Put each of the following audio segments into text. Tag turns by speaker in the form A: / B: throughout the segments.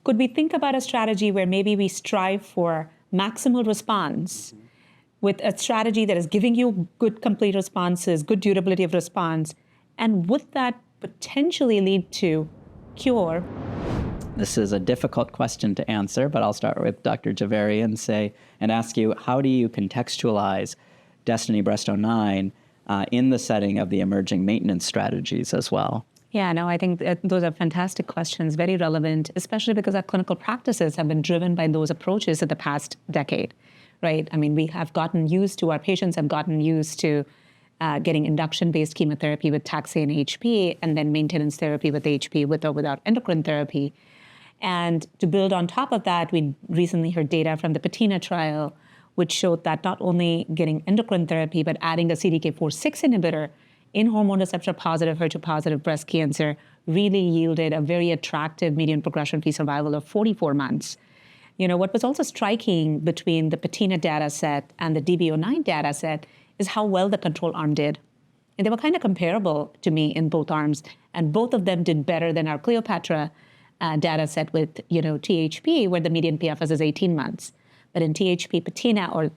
A: Could we think about a strategy where maybe we strive for maximal response with a strategy that is giving you good complete responses, good durability of response, and would that potentially lead to cure?
B: This is a difficult question to answer, but I'll start with Dr. Javeri and ask you, how do you contextualize DESTINY-Breast09 in the setting of the emerging maintenance strategies as well?
A: Yeah, no, I think those are fantastic questions, very relevant, especially because our clinical practices have been driven by those approaches in the past decade, right? I mean, our patients have gotten used to getting induction-based chemotherapy with taxane HP, and then maintenance therapy with HP with or without endocrine therapy. And to build on top of that, we recently heard data from the PATINA trial, which showed that not only getting endocrine therapy, but adding a CDK4/6 inhibitor in hormone receptor positive, HER2 positive breast cancer really yielded a very attractive median progression-free survival of 44 months. You know, what was also striking between the PATINA data set and the DB09 data set is how well the control arm did. And they were kind of comparable to me in both arms, and both of them did better than our Cleopatra data set with, THP, where the median PFS is 18 months. But in THP PATINA, or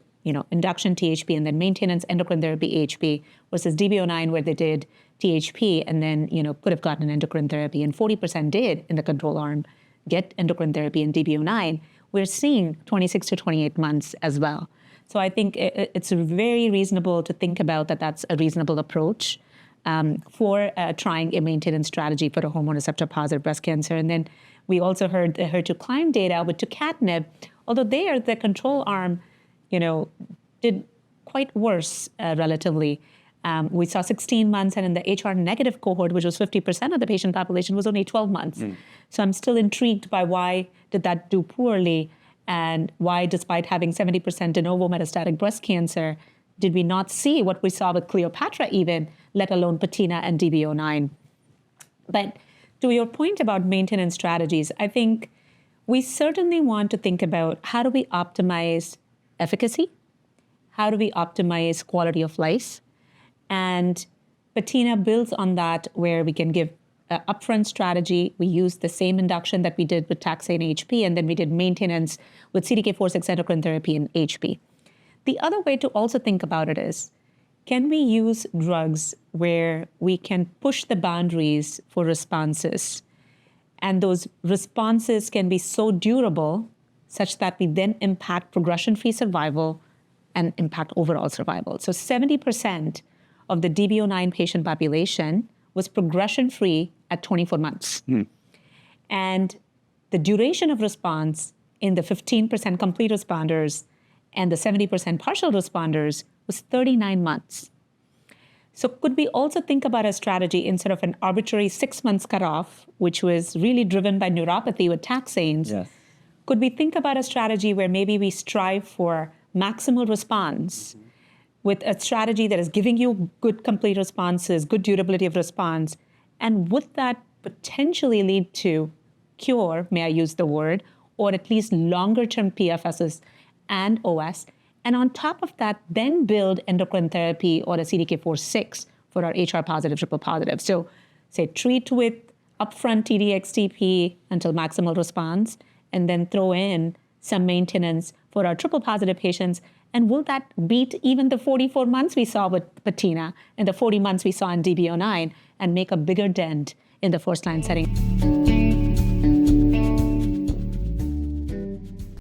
A: induction THP and then maintenance endocrine therapy AHP, versus DB09, where they did THP and then could have gotten endocrine therapy, and 40% did in the control arm get endocrine therapy in DB09. We're seeing 26 to 28 months as well. So I think it's very reasonable to think about that's a reasonable approach for trying a maintenance strategy for a hormone receptor positive breast cancer. And then we also heard the HER2 CLIMB data with tucatinib, although there the control arm, did quite worse relatively. We saw 16 months, and in the HR negative cohort, which was 50% of the patient population, was only 12 months. So I'm still intrigued by why did that do poorly, and why, despite having 70% de novo metastatic breast cancer, did we not see what we saw with Cleopatra even, let alone PATINA and DB09? But to your point about maintenance strategies, I think we certainly want to think about how do we optimize efficacy? How do we optimize quality of life? And PATINA builds on that, where we can give an upfront strategy. We used the same induction that we did with taxane HP, and then we did maintenance with CDK4/6 endocrine therapy in HP. The other way to also think about it is, can we use drugs where we can push the boundaries for responses? And those responses can be so durable such that we then impact progression-free survival and impact overall survival. So 70% of the DB09 patient population was progression-free at 24 months. And the duration of response in the 15% complete responders and the 70% partial responders was 39 months. So could we also think about a strategy instead of an arbitrary 6 months cutoff, which was really driven by neuropathy with taxanes?
B: Yes.
A: Could we think about a strategy where maybe we strive for maximal response with a strategy that is giving you good complete responses, good durability of response, and would that potentially lead to cure, may I use the word, or at least longer-term PFSs and OS? And on top of that, then build endocrine therapy or a CDK4/6 for our HR positive, triple positive. So say treat with upfront TDX-TP until maximal response, and then throw in some maintenance for our triple positive patients. And will that beat even the 44 months we saw with PATINA and the 40 months we saw in DB09 and make a bigger dent in the first line setting?